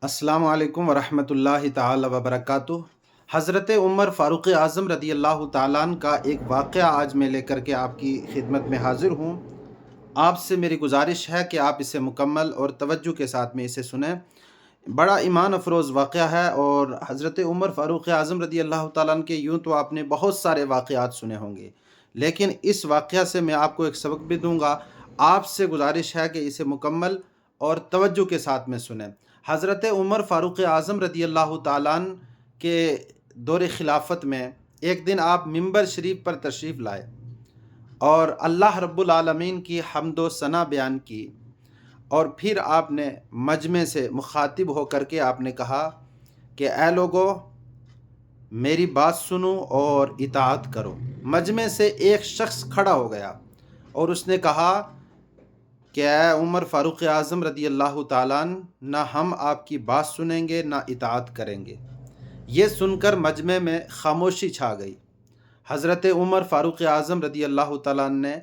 السلام علیکم ورحمۃ اللہ تعالی وبرکاتہ۔ حضرت عمر فاروق اعظم رضی اللہ تعالیٰ عنہ کا ایک واقعہ آج میں لے کر کے آپ کی خدمت میں حاضر ہوں۔ آپ سے میری گزارش ہے کہ آپ اسے مکمل اور توجہ کے ساتھ میں اسے سنیں۔ بڑا ایمان افروز واقعہ ہے، اور حضرت عمر فاروق اعظم رضی اللہ تعالیٰ عنہ کے یوں تو آپ نے بہت سارے واقعات سنے ہوں گے، لیکن اس واقعہ سے میں آپ کو ایک سبق بھی دوں گا۔ آپ سے گزارش ہے کہ اسے مکمل اور توجہ کے ساتھ میں سنیں۔ حضرت عمر فاروق اعظم رضی اللہ تعالیٰ عنہ کے دور خلافت میں ایک دن آپ منبر شریف پر تشریف لائے اور اللہ رب العالمین کی حمد و ثنا بیان کی، اور پھر آپ نے مجمع سے مخاطب ہو کر کے آپ نے کہا کہ اے لوگو، میری بات سنو اور اطاعت کرو۔ مجمع سے ایک شخص کھڑا ہو گیا اور اس نے کہا کہ اے عمر فاروق اعظم رضی اللہ تعالیٰ عنہ، نہ ہم آپ کی بات سنیں گے نہ اطاعت کریں گے۔ یہ سن کر مجمع میں خاموشی چھا گئی۔ حضرت عمر فاروق اعظم رضی اللہ تعالیٰ عنہ نے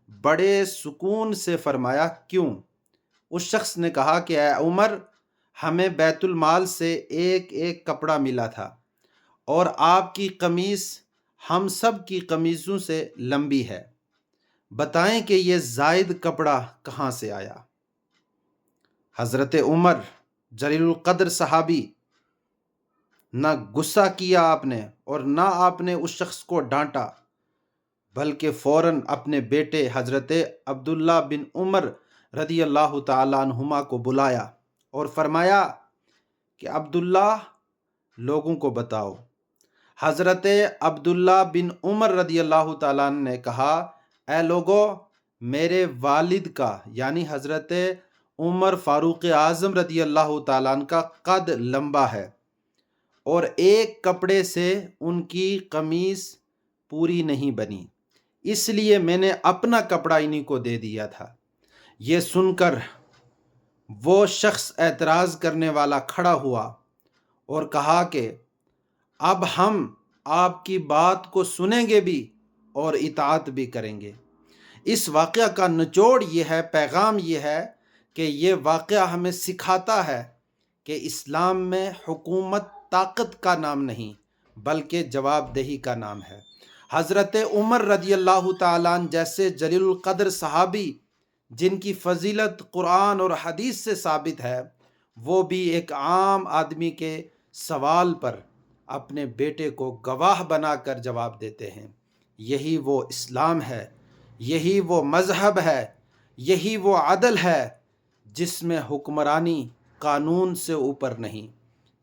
بڑے سکون سے فرمایا، کیوں؟ اس شخص نے کہا کہ اے عمر، ہمیں بیت المال سے ایک ایک کپڑا ملا تھا، اور آپ کی قمیص ہم سب کی قمیصوں سے لمبی ہے، بتائیں کہ یہ زائد کپڑا کہاں سے آیا؟ حضرت عمر جلیل القدر صحابی، نہ غصہ کیا آپ نے اور نہ آپ نے اس شخص کو ڈانٹا، بلکہ فوراً اپنے بیٹے حضرت عبداللہ بن عمر رضی اللہ تعالیٰ عنہما کو بلایا اور فرمایا کہ عبداللہ، لوگوں کو بتاؤ۔ حضرت عبداللہ بن عمر رضی اللہ تعالیٰ عنہ نے کہا، اے لوگو، میرے والد کا یعنی حضرت عمر فاروق اعظم رضی اللہ تعالیٰ عنہ کا قد لمبا ہے، اور ایک کپڑے سے ان کی قمیص پوری نہیں بنی، اس لیے میں نے اپنا کپڑا انہی کو دے دیا تھا۔ یہ سن کر وہ شخص اعتراض کرنے والا کھڑا ہوا اور کہا کہ اب ہم آپ کی بات کو سنیں گے بھی اور اطاعت بھی کریں گے۔ اس واقعہ کا نچوڑ یہ ہے، پیغام یہ ہے کہ یہ واقعہ ہمیں سکھاتا ہے کہ اسلام میں حکومت طاقت کا نام نہیں بلکہ جواب دہی کا نام ہے۔ حضرت عمر رضی اللہ تعالیٰ عنہ جیسے جلیل القدر صحابی، جن کی فضیلت قرآن اور حدیث سے ثابت ہے، وہ بھی ایک عام آدمی کے سوال پر اپنے بیٹے کو گواہ بنا کر جواب دیتے ہیں۔ یہی وہ اسلام ہے، یہی وہ مذہب ہے، یہی وہ عدل ہے جس میں حکمرانی قانون سے اوپر نہیں۔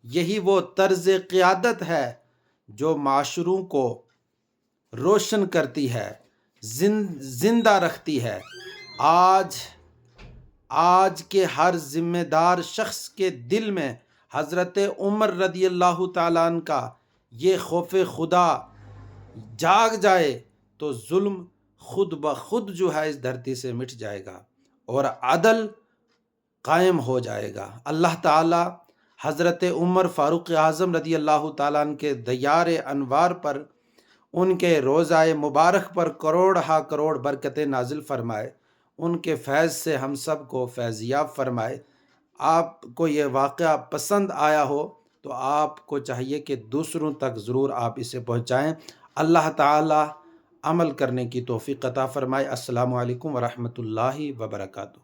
یہی وہ طرز قیادت ہے جو معاشروں کو روشن کرتی ہے، زندہ رکھتی ہے۔ آج کے ہر ذمہ دار شخص کے دل میں حضرت عمر رضی اللہ تعالیٰ عنہ کا یہ خوف خدا جاگ جائے تو ظلم خود بخود جو ہے اس دھرتی سے مٹ جائے گا اور عدل قائم ہو جائے گا۔ اللہ تعالی حضرت عمر فاروق اعظم رضی اللہ تعالیٰ عنہ کے دیار انوار پر، ان کے روضہ مبارک پر کروڑ ہا کروڑ برکتیں نازل فرمائے، ان کے فیض سے ہم سب کو فیض یاب فرمائے۔ آپ کو یہ واقعہ پسند آیا ہو تو آپ کو چاہیے کہ دوسروں تک ضرور آپ اسے پہنچائیں۔ اللہ تعالی عمل کرنے کی توفیق عطا فرمائے۔ السلام علیکم ورحمۃ اللہ وبرکاتہ۔